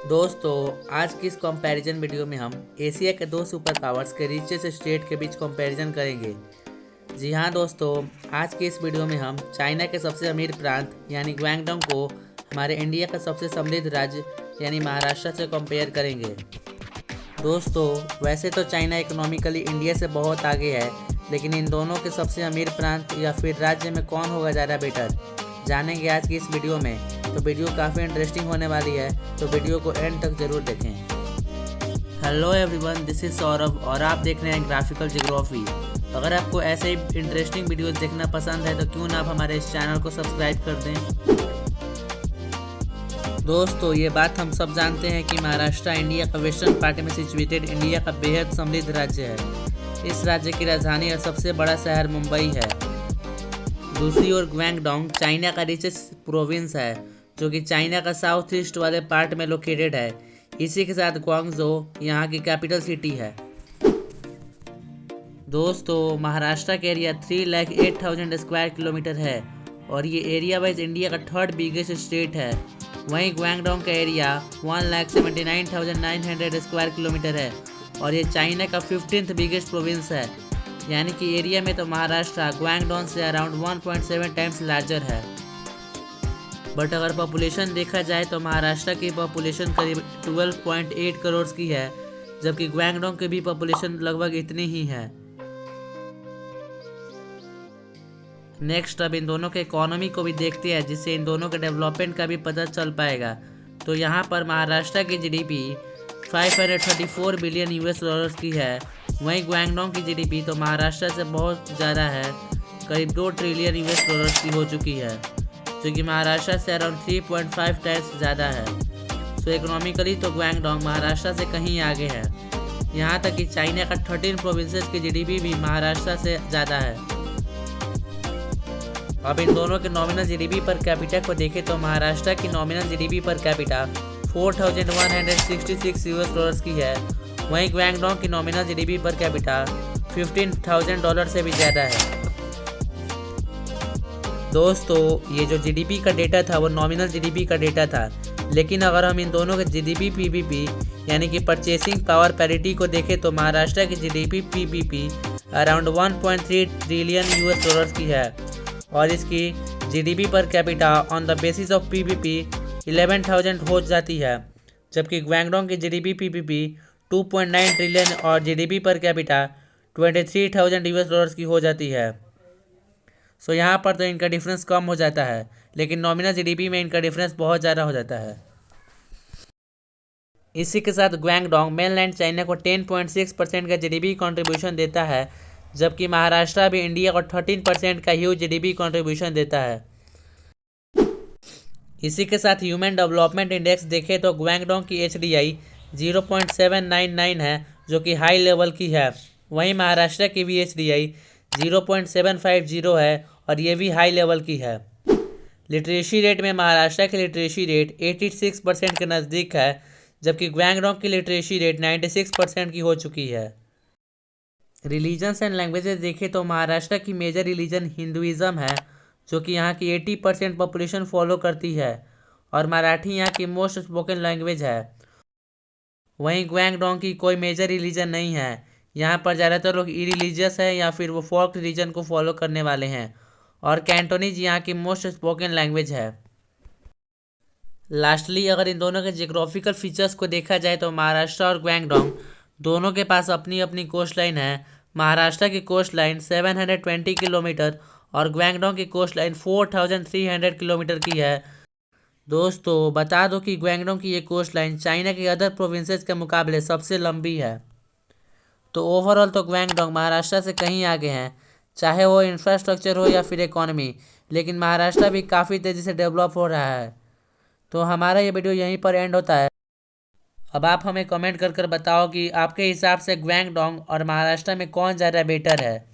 दोस्तों, आज की इस कंपैरिजन वीडियो में हम एशिया के दो सुपर पावर्स के रिचेस्ट स्टेट के बीच कंपैरिजन करेंगे। जी हाँ दोस्तों, आज की इस वीडियो में हम चाइना के सबसे अमीर प्रांत यानी ग्वांगडोंग को हमारे इंडिया का सबसे समृद्ध राज्य यानी महाराष्ट्र से कंपेयर करेंगे। दोस्तों, वैसे तो चाइना इकोनॉमिकली इंडिया से बहुत आगे है, लेकिन इन दोनों के सबसे अमीर प्रांत या फिर राज्य में कौन होगा ज़्यादा बेटर, जानेंगे आज की इस वीडियो में। तो वीडियो काफ़ी इंटरेस्टिंग होने वाली है, तो वीडियो को एंड तक ज़रूर देखें। Hello everyone, this is Saurabh और आप देख रहे हैं ग्राफिकल ज्योग्राफी। अगर आपको ऐसे ही इंटरेस्टिंग वीडियोस देखना पसंद है तो क्यों ना आप हमारे इस चैनल को सब्सक्राइब कर दें। दोस्तों, ये बात हम सब जानते हैं कि महाराष्ट्र इंडिया का वेस्टर्न पार्ट में सिचुएटेड इंडिया का बेहद समृद्ध राज्य है। इस राज्य की राजधानी और सबसे बड़ा शहर मुंबई है। दूसरी ओर ग्वांगडोंग चाइना का रिचेस्ट प्रोविंस है, जो कि चाइना का साउथ ईस्ट वाले पार्ट में लोकेटेड है। इसी के साथ ग्वांगझो यहाँ की कैपिटल सिटी है। दोस्तों, महाराष्ट्र का एरिया 3,08,000 स्क्वायर किलोमीटर है और ये एरिया वाइज इंडिया का थर्ड बिगेस्ट स्टेट है। वहीं ग्वांगडोंग का एरिया 1,79,900 स्क्वायर किलोमीटर है और ये चाइना का 15th बिगेस्ट प्रोविंस है। यानी कि एरिया में तो महाराष्ट्र ग्वांगडोंग से अराउंड 1.7 टाइम्स लार्जर है। बट अगर पॉपुलेशन देखा जाए तो महाराष्ट्र की पॉपुलेशन करीब 12.8 करोड़ की है, जबकि ग्वांगडोंग की भी पॉपुलेशन लगभग इतनी ही है। नेक्स्ट, अब इन दोनों के इकोनॉमी को भी देखते हैं, जिससे इन दोनों के डेवलपमेंट का भी पता चल पाएगा। तो यहाँ पर महाराष्ट्र की जीडीपी 534 बिलियन US डॉलर्स की है। वहीं ग्वांगडोंग की जीडीपी तो महाराष्ट्र से बहुत ज़्यादा है, करीब 2 ट्रिलियन US डॉलर्स की हो चुकी है, जो कि महाराष्ट्र से अराउंड 3.5 टाइम्स ज़्यादा है। सो इकोनॉमिकली तो ग्वांगडोंग महाराष्ट्र से कहीं आगे है। यहाँ तक कि चाइना का 13 प्रोविंसेस की जीडीपी भी महाराष्ट्र से ज़्यादा है। अब इन दोनों के नॉमिनल जीडीपी पर कैपिटा को देखें तो महाराष्ट्र की nominal GDP per capita 4,166 US dollars की है। वहीं ग्वांगडोंग की नॉमिनल जीडीपी पर कैपिटा $15,000 से भी ज़्यादा है। दोस्तों, ये जो जीडीपी का डेटा था वो नॉमिनल जीडीपी का डेटा था, लेकिन अगर हम इन दोनों के जीडीपी पीपीपी यानी कि परचेसिंग पावर पैरिटी को देखें तो महाराष्ट्र की GDP PPP around 1.3 trillion US dollars की है और इसकी GDP per capita on the basis of PPP 11,000 हो जाती है, जबकि ग्वांगडोंग की जीडीपी पीपीपी 2.9 ट्रिलियन और GDP per capita 23,000 US dollars की हो जाती है। सो यहाँ पर तो इनका डिफरेंस कम हो जाता है, लेकिन नॉमिनल जीडीपी में इनका डिफरेंस बहुत ज़्यादा हो जाता है। इसी के साथ ग्वांगडोंग मेनलैंड चाइना को 10.6% का जीडीपी कंट्रीब्यूशन देता है, जबकि महाराष्ट्र भी इंडिया को 13% का ह्यूज जीडीपी कंट्रीब्यूशन देता है। इसी के साथ ह्यूमन डेवलपमेंट इंडेक्स देखें तो ग्वांगडोंग की HDI 0.799 है, जो कि हाई लेवल की है। वहीं महाराष्ट्र की भी HDI 0.750 है और ये भी हाई लेवल की है। लिटरेसी रेट में महाराष्ट्र की लिटरेसी रेट 86% के नज़दीक है, जबकि ग्वांगडोंग की लिटरेसी रेट 96% की हो चुकी है। रिलीजन्स एंड लैंग्वेजेस देखें तो महाराष्ट्र की मेजर रिलीजन हिंदुइज़्म है, जो कि यहाँ की 80% पॉपुलेशन फॉलो करती है और मराठी यहाँ की मोस्ट स्पोकन लैंग्वेज है। वहीं ग्वांगडोंग की कोई मेजर रिलीजन नहीं है। यहाँ पर ज़्यादातर लोग इरिलीजियस है या फिर वो फोक रिलीजन को फॉलो करने वाले हैं और कैंटोनीज यहाँ की मोस्ट स्पोकन लैंग्वेज है। लास्टली, अगर इन दोनों के जियोग्राफिकल फीचर्स को देखा जाए तो महाराष्ट्र और ग्वांगडोंग दोनों के पास अपनी अपनी कोस्ट लाइन है। महाराष्ट्र की कोस्ट लाइन 720 किलोमीटर और ग्वांगडोंग की कोस्ट लाइन 4,300 किलोमीटर की है। दोस्तों, बता दो कि ग्वांगडोंग की ये कोस्ट लाइन चाइना के अदर प्रोविंसेस के मुकाबले सबसे लंबी है। तो ओवरऑल तो ग्वांगडोंग महाराष्ट्र से कहीं आगे हैं, चाहे वो इंफ्रास्ट्रक्चर हो या फिर इकोनॉमी, लेकिन महाराष्ट्र भी काफ़ी तेज़ी से डेवलप हो रहा है। तो हमारा ये वीडियो यहीं पर एंड होता है। अब आप हमें कमेंट कर बताओ कि आपके हिसाब से ग्वांगडोंग और महाराष्ट्र में कौन ज़्यादा बेटर है।